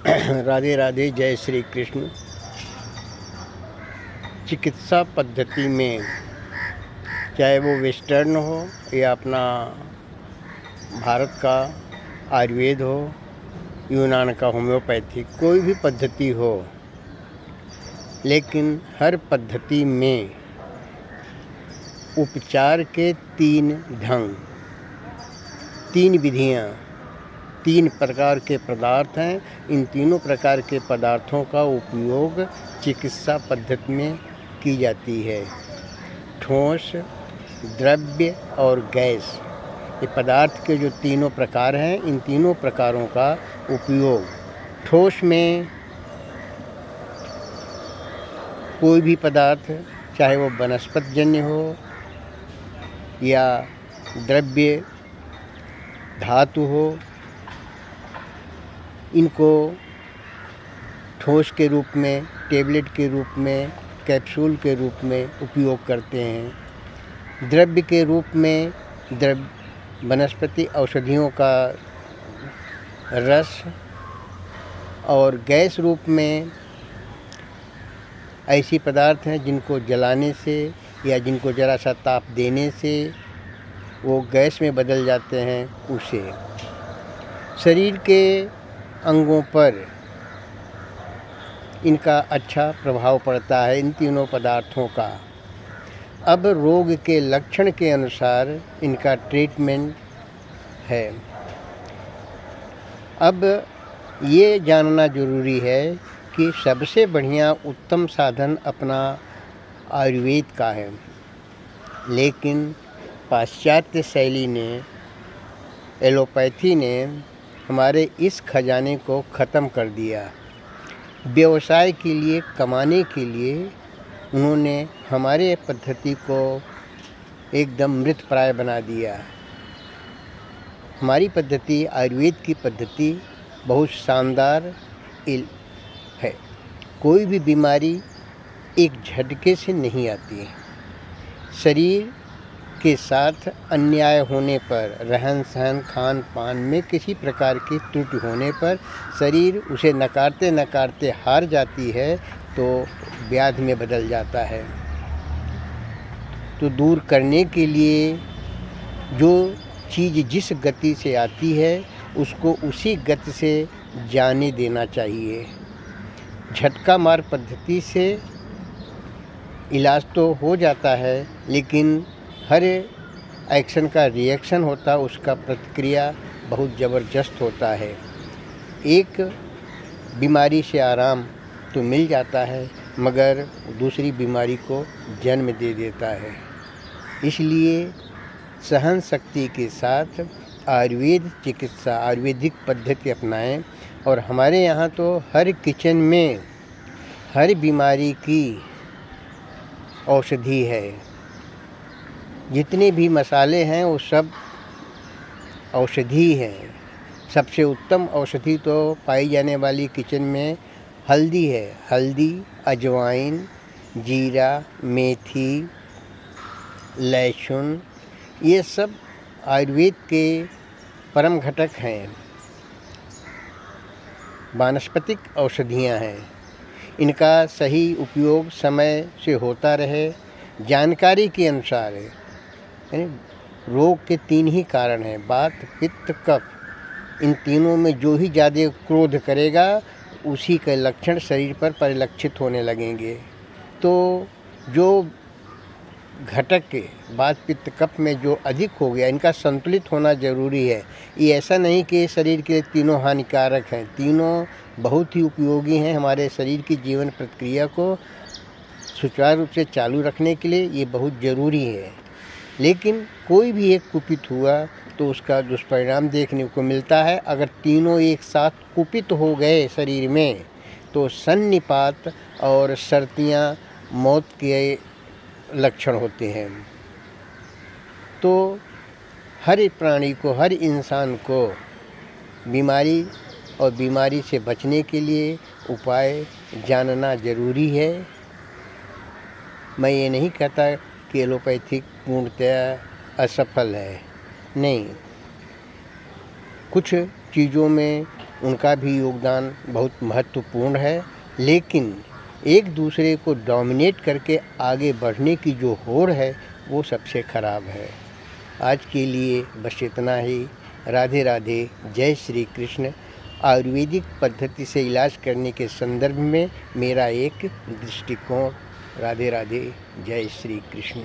राधे राधे, जय श्री कृष्ण। चिकित्सा पद्धति में चाहे वो वेस्टर्न हो या अपना भारत का आयुर्वेद हो, यूनान का होम्योपैथिक, कोई भी पद्धति हो, लेकिन हर पद्धति में उपचार के 3 ढंग, 3 विधियाँ, 3 प्रकार के पदार्थ हैं। इन तीनों प्रकार के पदार्थों का उपयोग चिकित्सा पद्धति में की जाती है। ठोस, द्रव्य और गैस, ये पदार्थ के जो तीनों प्रकार हैं, इन तीनों प्रकारों का उपयोग ठोस में कोई भी पदार्थ, चाहे वो वनस्पति जन्य हो या द्रव्य धातु हो, इनको ठोस के रूप में, टेबलेट के रूप में, कैप्सूल के रूप में उपयोग करते हैं। द्रव्य के रूप में वनस्पति औषधियों का रस, और गैस रूप में ऐसी पदार्थ हैं जिनको जलाने से या जिनको ज़रा सा ताप देने से वो गैस में बदल जाते हैं। उसे शरीर के अंगों पर इनका अच्छा प्रभाव पड़ता है, इन तीनों पदार्थों का। अब रोग के लक्षण के अनुसार इनका ट्रीटमेंट है। अब ये जानना ज़रूरी है कि सबसे बढ़िया उत्तम साधन अपना आयुर्वेद का है, लेकिन पाश्चात्य शैली ने, एलोपैथी ने हमारे इस खजाने को ख़त्म कर दिया। व्यवसाय के लिए, कमाने के लिए उन्होंने हमारे पद्धति को एकदम मृतप्राय बना दिया। हमारी पद्धति, आयुर्वेद की पद्धति बहुत शानदार है। कोई भी बीमारी एक झटके से नहीं आती है। शरीर के साथ अन्याय होने पर, रहन सहन, खान पान में किसी प्रकार की त्रुटि होने पर शरीर उसे नकारते नकारते हार जाती है, तो व्याधि में बदल जाता है। तो दूर करने के लिए जो चीज़ जिस गति से आती है, उसको उसी गति से जाने देना चाहिए। झटका मार पद्धति से इलाज तो हो जाता है, लेकिन हर एक्शन का रिएक्शन होता है, उसका प्रतिक्रिया बहुत ज़बरदस्त होता है। एक बीमारी से आराम तो मिल जाता है, मगर दूसरी बीमारी को जन्म दे देता है। इसलिए सहन शक्ति के साथ आयुर्वेद चिकित्सा, आयुर्वेदिक पद्धति अपनाएं। और हमारे यहाँ तो हर किचन में हर बीमारी की औषधि है। जितने भी मसाले हैं वो सब औषधि हैं। सबसे उत्तम औषधि तो पाई जाने वाली किचन में हल्दी है। हल्दी, अजवाइन, जीरा, मेथी, लहसुन, ये सब आयुर्वेद के परम घटक हैं, वानस्पतिक औषधियाँ हैं। इनका सही उपयोग समय से होता रहे, जानकारी के अनुसार है। यानी रोग के 3 ही कारण हैं, वात, पित्त, कफ। इन तीनों में जो ही ज़्यादा क्रोध करेगा, उसी के लक्षण शरीर पर परिलक्षित होने लगेंगे। तो जो घटक के वात, पित्त, कफ में जो अधिक हो गया, इनका संतुलित होना ज़रूरी है। ये ऐसा नहीं कि शरीर के तीनों हानिकारक हैं, तीनों बहुत ही उपयोगी हैं। हमारे शरीर की जीवन प्रक्रिया को सुचारू रूप से चालू रखने के लिए ये बहुत ज़रूरी है। लेकिन कोई भी एक कुपित हुआ तो उसका दुष्परिणाम देखने को मिलता है। अगर तीनों एक साथ कुपित हो गए शरीर में, तो सन्निपात और सर्दियाँ, मौत के लक्षण होते हैं। तो हर प्राणी को, हर इंसान को बीमारी और बीमारी से बचने के लिए उपाय जानना ज़रूरी है। मैं ये नहीं कहता कि एलोपैथिक पूर्णतः असफल है, नहीं। कुछ चीज़ों में उनका भी योगदान बहुत महत्वपूर्ण है, लेकिन एक दूसरे को डोमिनेट करके आगे बढ़ने की जो होड़ है वो सबसे ख़राब है। आज के लिए बस इतना ही। राधे राधे, जय श्री कृष्ण। आयुर्वेदिक पद्धति से इलाज करने के संदर्भ में मेरा एक दृष्टिकोण। राधे राधे, जय श्री कृष्ण।